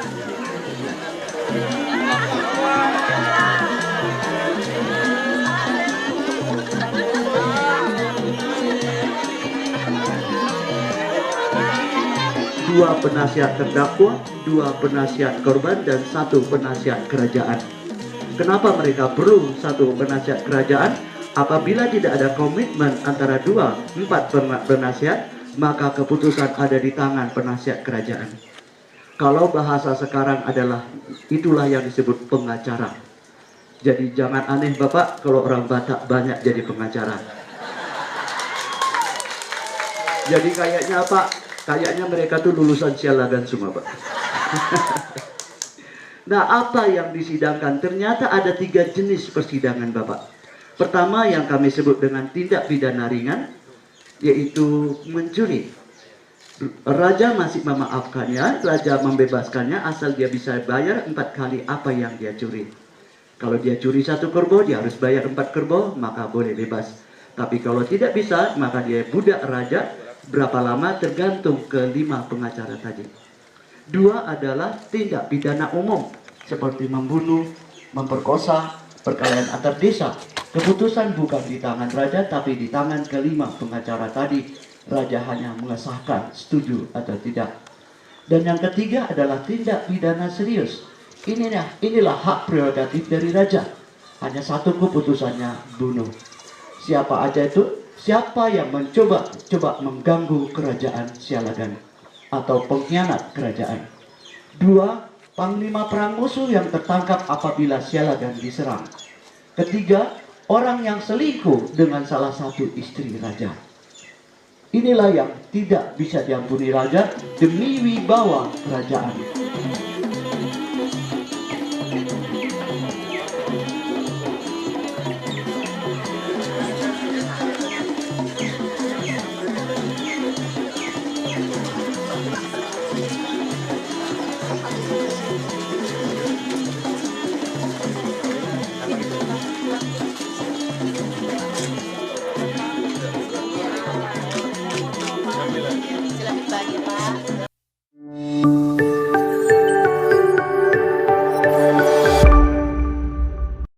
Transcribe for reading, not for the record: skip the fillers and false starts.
Dua penasihat terdakwa, dua penasihat korban, dan satu penasihat kerajaan. Kenapa mereka perlu satu penasihat kerajaan? Apabila tidak ada komitmen antara empat penasihat, maka keputusan ada di tangan penasihat kerajaan. Kalau bahasa sekarang adalah, itulah yang disebut pengacara. Jadi jangan aneh Bapak kalau orang Batak banyak jadi pengacara. Jadi kayaknya Pak, kayaknya mereka tuh lulusan Sialagan semua Pak. Nah, apa yang disidangkan? Ternyata ada 3 jenis persidangan Bapak. Pertama yang kami sebut dengan tindak pidana ringan, yaitu mencuri. Raja masih memaafkannya, raja membebaskannya asal dia bisa bayar 4 kali apa yang dia curi. Kalau dia curi 1 kerbau, dia harus bayar 4 kerbau, maka boleh bebas. Tapi kalau tidak bisa, maka dia budak raja. Berapa lama tergantung ke 5 pengacara tadi. 2 adalah tindak pidana umum seperti membunuh, memperkosa, perkelahian antar desa. Keputusan bukan di tangan raja tapi di tangan ke-5 pengacara tadi. Raja hanya mengesahkan setuju atau tidak. Dan yang ketiga adalah tindak pidana serius. Inilah hak prerogatif dari raja. Hanya satu keputusannya, bunuh. Siapa aja itu? Siapa yang mencoba mengganggu kerajaan Sialagan atau pengkhianat kerajaan. 2, panglima perang musuh yang tertangkap apabila Sialagan diserang. Ketiga, orang yang selingkuh dengan salah satu istri raja. Inilah yang tidak bisa diampuni raja demi wibawa kerajaan.